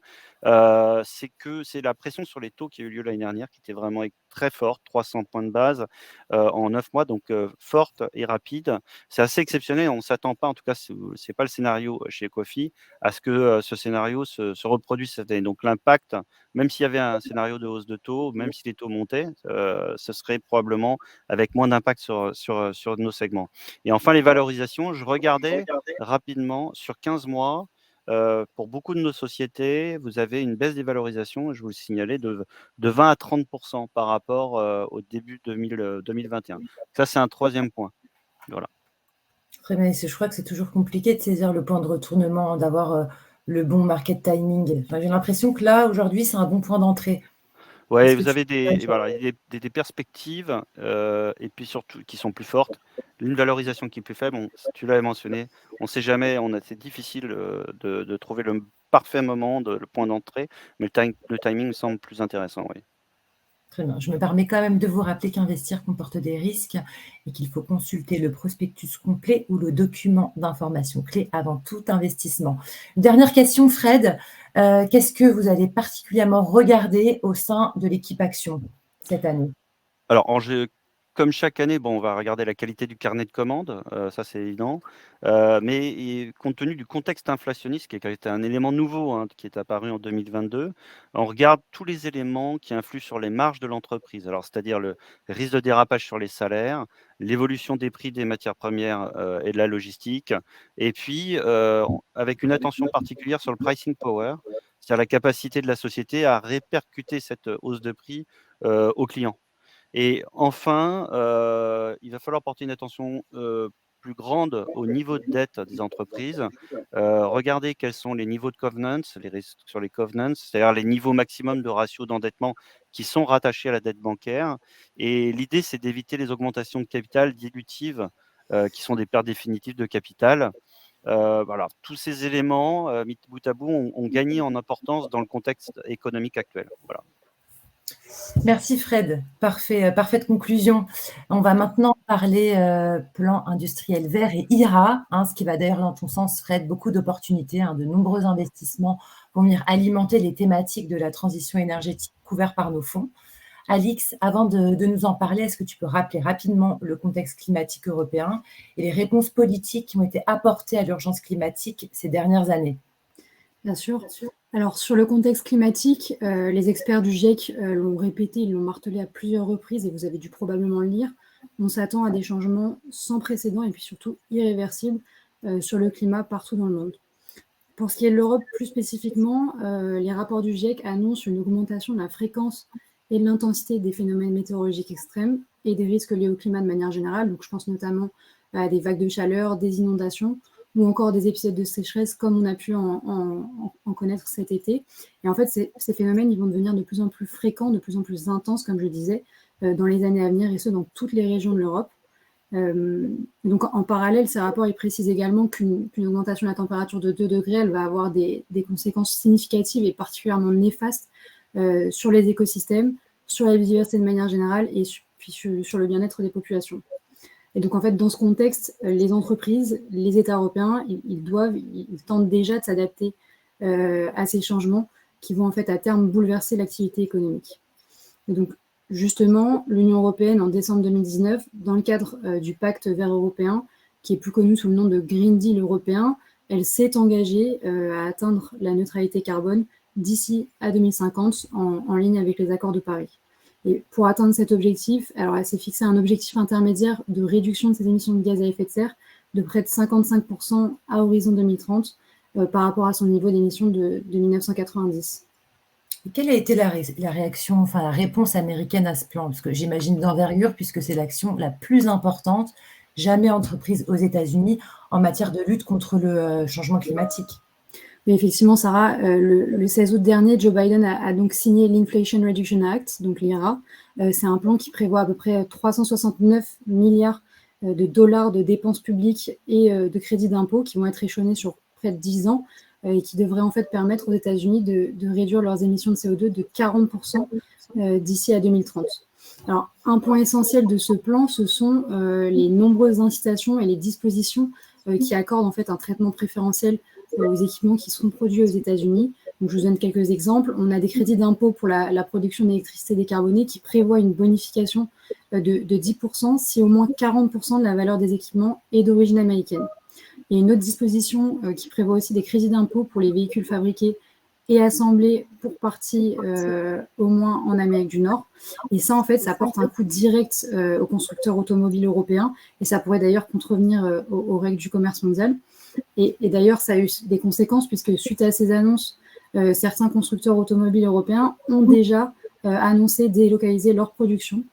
Speaker 4: c'est que c'est la pression sur les taux qui a eu lieu l'année dernière, qui était vraiment très forte, 300 points de base, en 9 mois, donc forte et rapide. C'est assez exceptionnel, on ne s'attend pas, en tout cas, c'est pas le scénario chez Ecofi, à ce que ce scénario se reproduise cette année. Donc l'impact, même s'il y avait un scénario de hausse de taux, même si les taux montaient, ce serait probablement avec moins d'impact sur nos segments. Et enfin, les valorisations, je regardais rapidement sur 15 mois, pour beaucoup de nos sociétés, vous avez une baisse des valorisations, je vous le signalais, de 20 à 30 par rapport, au début 2021. Ça, c'est un troisième point. Voilà.
Speaker 1: Très bien. Je crois que c'est toujours compliqué de saisir le point de retournement, d'avoir le bon market timing. Enfin, j'ai l'impression que là, aujourd'hui, c'est un bon point d'entrée.
Speaker 4: Ouais,
Speaker 1: Est-ce que
Speaker 4: vous
Speaker 1: tu
Speaker 4: avez des perspectives, et puis surtout qui sont plus fortes. Une valorisation qui est plus faible, tu l'avais mentionné, on ne sait jamais, c'est difficile, de trouver le parfait moment, le point d'entrée, mais le timing me semble plus intéressant, oui.
Speaker 1: Très bien. Je me permets quand même de vous rappeler qu'investir comporte des risques et qu'il faut consulter le prospectus complet ou le document d'information clé avant tout investissement. Dernière question, Fred. Qu'est-ce que vous allez particulièrement regarder au sein de l'équipe Action cette année?
Speaker 4: Alors, comme chaque année, bon, on va regarder la qualité du carnet de commandes, ça c'est évident. Mais compte tenu du contexte inflationniste qui est un élément nouveau, hein, qui est apparu en 2022, on regarde tous les éléments qui influent sur les marges de l'entreprise. Alors, c'est-à-dire le risque de dérapage sur les salaires, l'évolution des prix des matières premières, et de la logistique et puis, avec une attention particulière sur le pricing power, c'est-à-dire la capacité de la société à répercuter cette hausse de prix, aux clients. Et enfin, il va falloir porter une attention, plus grande au niveau de dette des entreprises. Regarder quels sont les niveaux de covenants, les risques sur les covenants, c'est-à-dire les niveaux maximum de ratio d'endettement qui sont rattachés à la dette bancaire. Et l'idée, c'est d'éviter les augmentations de capital dilutives, qui sont des pertes définitives de capital. Voilà, tous ces éléments, mis bout à bout, ont gagné en importance dans le contexte économique actuel. Voilà.
Speaker 1: Merci Fred, parfaite conclusion. On va maintenant parler plan industriel vert et IRA, ce qui va d'ailleurs dans ton sens, Fred, beaucoup d'opportunités, de nombreux investissements pour venir alimenter les thématiques de la transition énergétique couvertes par nos fonds. Alix, avant de nous en parler, est-ce que tu peux rappeler rapidement le contexte climatique européen et les réponses politiques qui ont été apportées à l'urgence climatique ces dernières années?
Speaker 5: Bien sûr. Alors, sur le contexte climatique, les experts du GIEC l'ont répété, ils l'ont martelé à plusieurs reprises, et vous avez dû probablement le lire. On s'attend à des changements sans précédent et puis surtout irréversibles sur le climat partout dans le monde. Pour ce qui est de l'Europe plus spécifiquement, les rapports du GIEC annoncent une augmentation de la fréquence et de l'intensité des phénomènes météorologiques extrêmes et des risques liés au climat de manière générale. Donc, je pense notamment à des vagues de chaleur, des inondations ou encore des épisodes de sécheresse comme on a pu en connaître cet été. Et en fait, ces phénomènes ils vont devenir de plus en plus fréquents, de plus en plus intenses, comme je disais, dans les années à venir, et ce, dans toutes les régions de l'Europe. Donc, en parallèle, ces rapports ils précisent également qu'une augmentation de la température de 2 degrés, elle va avoir des conséquences significatives et particulièrement néfastes sur les écosystèmes, sur la biodiversité de manière générale et puis sur le bien-être des populations. Et donc, en fait, dans ce contexte, les entreprises, les États européens, ils tentent déjà de s'adapter à ces changements qui vont, en fait, à terme, bouleverser l'activité économique. Et donc, justement, l'Union européenne, en décembre 2019, dans le cadre du pacte vert européen, qui est plus connu sous le nom de Green Deal européen, elle s'est engagée à atteindre la neutralité carbone d'ici à 2050, en ligne avec les accords de Paris. Et pour atteindre cet objectif, alors elle s'est fixé un objectif intermédiaire de réduction de ses émissions de gaz à effet de serre de près de 55% à horizon 2030 par rapport à son niveau d'émissions de 1990.
Speaker 1: Quelle a été la réaction, enfin la réponse américaine à ce plan? Parce que j'imagine d'envergure, puisque c'est l'action la plus importante jamais entreprise aux États-Unis en matière de lutte contre le changement climatique.
Speaker 5: Mais effectivement, Sarah, le 16 août dernier, Joe Biden a donc signé l'Inflation Reduction Act, donc l'IRA. C'est un plan qui prévoit à peu près 369 milliards de dollars de dépenses publiques et de crédits d'impôt qui vont être échelonnés sur près de 10 ans et qui devraient en fait permettre aux États-Unis de réduire leurs émissions de CO2 de 40% d'ici à 2030. Alors, un point essentiel de ce plan, ce sont les nombreuses incitations et les dispositions qui accordent en fait un traitement préférentiel aux équipements qui seront produits aux États-Unis. Donc, je vous donne quelques exemples. On a des crédits d'impôt pour la production d'électricité décarbonée qui prévoient une bonification de 10% si au moins 40% de la valeur des équipements est d'origine américaine. Il y a une autre disposition qui prévoit aussi des crédits d'impôt pour les véhicules fabriqués et assemblés pour partie au moins en Amérique du Nord. Et ça, en fait, ça porte un coût direct aux constructeurs automobiles européens et ça pourrait d'ailleurs contrevenir aux règles du commerce mondial. Et d'ailleurs, ça a eu des conséquences puisque suite à ces annonces, certains constructeurs automobiles européens ont déjà annoncé délocaliser leur production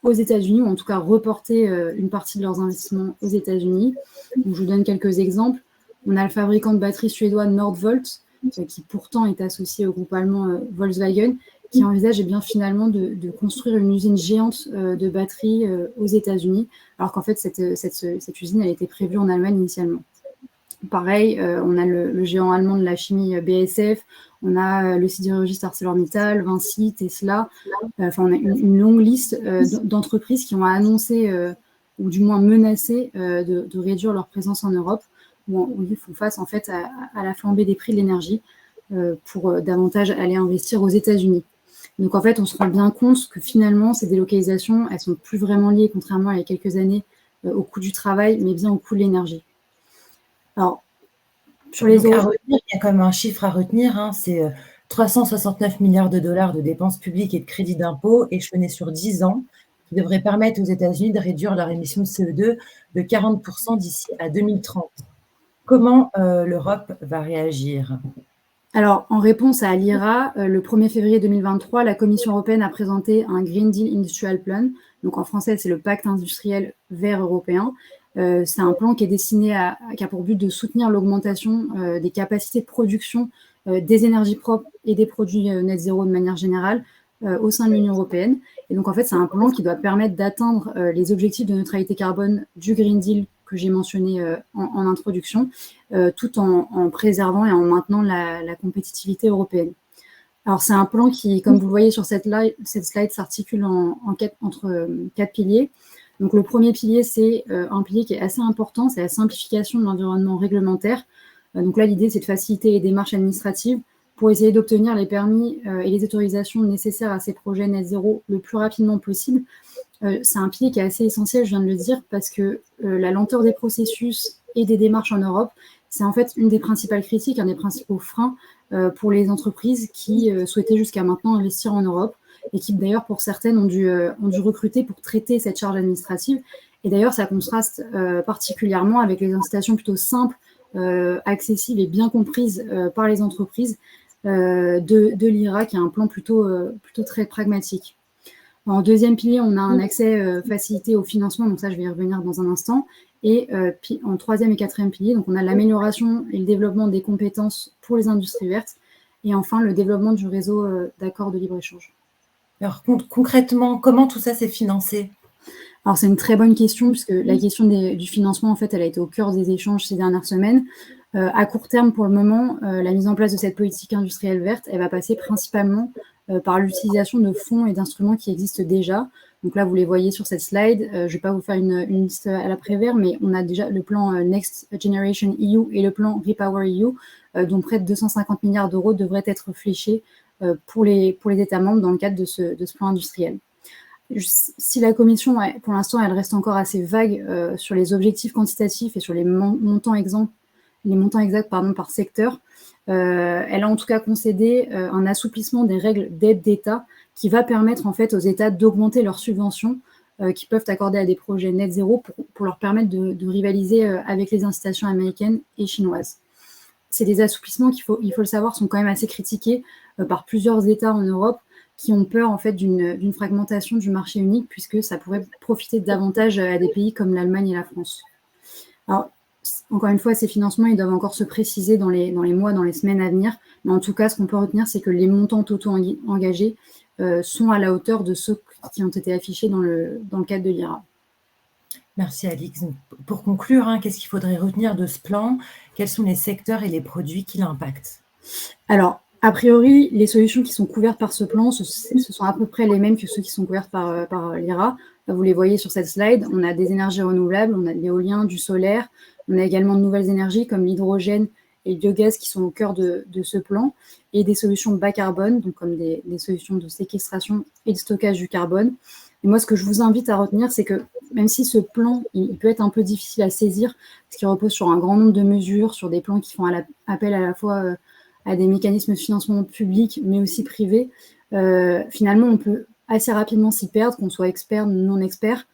Speaker 5: aux États-Unis, ou en tout cas reporter une partie de leurs investissements aux États-Unis. Donc, je vous donne quelques exemples. On a le fabricant de batteries suédois Nordvolt, qui pourtant est associé au groupe allemand Volkswagen, qui envisage finalement de construire une usine géante de batteries aux États-Unis, alors qu'en fait, cette usine elle était prévue en Allemagne initialement. Pareil, on a le géant allemand de la chimie BASF, on a le sidérurgiste ArcelorMittal, Vinci, Tesla. On a une longue liste d'entreprises qui ont annoncé, ou du moins menacé, de réduire leur présence en Europe, où ils font face en fait à la flambée des prix de l'énergie pour davantage aller investir aux États-Unis. Donc en fait, on se rend bien compte que finalement, ces délocalisations, elles sont plus vraiment liées, contrairement à il y a quelques années, au coût du travail, mais bien au coût de l'énergie. Alors, sur les
Speaker 1: autres, il y a quand même un chiffre à retenir, hein, c'est 369 milliards de dollars de dépenses publiques et de crédits d'impôt échelonnés sur 10 ans, qui devraient permettre aux États-Unis de réduire leur émission de CO2 de 40% d'ici à 2030. Comment l'Europe va réagir ?
Speaker 5: Alors, en réponse à l'IRA, le 1er février 2023, la Commission européenne a présenté un Green Deal Industrial Plan. Donc, en français, c'est le pacte industriel vert européen. C'est un plan qui est destiné qui a pour but de soutenir l'augmentation des capacités de production des énergies propres et des produits net zéro de manière générale au sein de l'Union européenne. Et donc, en fait, c'est un plan qui doit permettre d'atteindre les objectifs de neutralité carbone du Green Deal que j'ai mentionné en introduction, tout en préservant et en maintenant la compétitivité européenne. Alors, c'est un plan qui, comme vous le voyez sur cette slide, s'articule entre 4 piliers. Donc, le premier pilier, c'est un pilier qui est assez important, c'est la simplification de l'environnement réglementaire. Donc là, l'idée, c'est de faciliter les démarches administratives pour essayer d'obtenir les permis et les autorisations nécessaires à ces projets net zéro le plus rapidement possible. C'est un pilier qui est assez essentiel, je viens de le dire, parce que la lenteur des processus et des démarches en Europe, c'est en fait une des principales critiques, un des principaux freins pour les entreprises qui souhaitaient jusqu'à maintenant investir en Europe et qui d'ailleurs pour certaines ont dû recruter pour traiter cette charge administrative. Et d'ailleurs, ça contraste particulièrement avec les incitations plutôt simples, accessibles et bien comprises par les entreprises de l'IRA, qui a un plan plutôt très pragmatique. En deuxième pilier, on a un accès facilité au financement, donc ça, je vais y revenir dans un instant. Et en troisième et quatrième pilier, donc on a l'amélioration et le développement des compétences pour les industries vertes. Et enfin, le développement du réseau d'accords de libre-échange.
Speaker 1: Alors, concrètement, comment tout ça s'est financé ?
Speaker 5: Alors, c'est une très bonne question, puisque la question du financement, en fait, elle a été au cœur des échanges ces dernières semaines. À court terme, pour le moment, la mise en place de cette politique industrielle verte, elle va passer principalement par l'utilisation de fonds et d'instruments qui existent déjà. Donc là, vous les voyez sur cette slide. Je ne vais pas vous faire une liste à l'après-vert, mais on a déjà le plan Next Generation EU et le plan Repower EU, dont près de 250 milliards d'euros devraient être fléchés pour les États membres dans le cadre de ce plan industriel. Si la Commission, pour l'instant, elle reste encore assez vague sur les objectifs quantitatifs et sur les montants exacts par secteur, elle a en tout cas concédé un assouplissement des règles d'aide d'État qui va permettre en fait aux États d'augmenter leurs subventions qui peuvent accorder à des projets net zéro pour leur permettre de rivaliser avec les incitations américaines et chinoises. C'est des assouplissements il faut le savoir, sont quand même assez critiqués par plusieurs États en Europe qui ont peur en fait d'une fragmentation du marché unique, puisque ça pourrait profiter davantage à des pays comme l'Allemagne et la France. Alors, encore une fois, ces financements, ils doivent encore se préciser dans les mois, dans les semaines à venir, mais en tout cas, ce qu'on peut retenir, c'est que les montants totaux engagés sont à la hauteur de ceux qui ont été affichés dans le cadre de l'IRA.
Speaker 1: Merci Alix. Pour conclure, qu'est-ce qu'il faudrait retenir de ce plan ? Quels sont les secteurs et les produits qui l'impactent ?
Speaker 5: Alors, a priori, les solutions qui sont couvertes par ce plan, ce sont à peu près les mêmes que ceux qui sont couvertes par l'IRA. Vous les voyez sur cette slide. On a des énergies renouvelables, on a de l'éolien, du solaire. On a également de nouvelles énergies comme l'hydrogène et le biogaz qui sont au cœur de ce plan, et des solutions bas carbone, donc comme des solutions de séquestration et de stockage du carbone. Et moi, ce que je vous invite à retenir, c'est que même si ce plan, il peut être un peu difficile à saisir, parce qu'il repose sur un grand nombre de mesures, sur des plans qui font appel à la fois à des mécanismes de financement publics, mais aussi privés, finalement, on peut assez rapidement s'y perdre, qu'on soit expert ou non expert.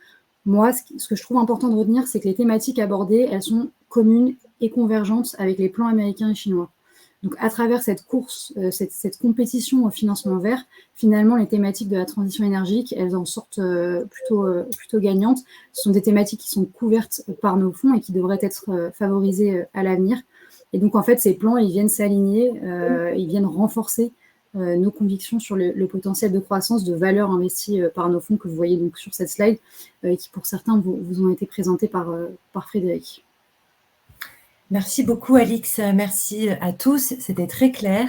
Speaker 5: Moi, ce que je trouve important de retenir, c'est que les thématiques abordées, elles sont communes et convergentes avec les plans américains et chinois. Donc, à travers cette course, cette compétition au financement vert, finalement, les thématiques de la transition énergétique, elles en sortent plutôt gagnantes. Ce sont des thématiques qui sont couvertes par nos fonds et qui devraient être favorisées à l'avenir. Et donc, en fait, ces plans, ils viennent s'aligner, ils viennent renforcer nos convictions sur le potentiel de croissance, de valeur investie par nos fonds que vous voyez donc sur cette slide, qui pour certains vous ont été présentés par Frédéric.
Speaker 1: Merci beaucoup Alix, merci à tous, c'était très clair.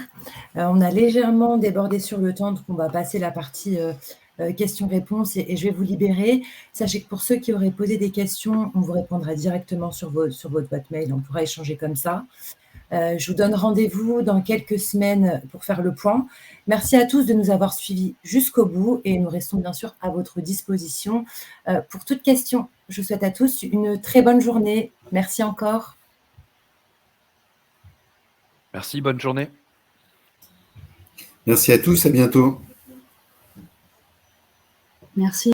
Speaker 1: On a légèrement débordé sur le temps, donc on va passer la partie questions-réponses et je vais vous libérer. Sachez que pour ceux qui auraient posé des questions, on vous répondra directement sur votre boîte mail, on pourra échanger comme ça. Je vous donne rendez-vous dans quelques semaines pour faire le point. Merci à tous de nous avoir suivis jusqu'au bout et nous restons bien sûr à votre disposition pour toute question. Je vous souhaite à tous une très bonne journée. Merci encore.
Speaker 2: Merci, bonne journée.
Speaker 3: Merci à tous, à bientôt.
Speaker 5: Merci.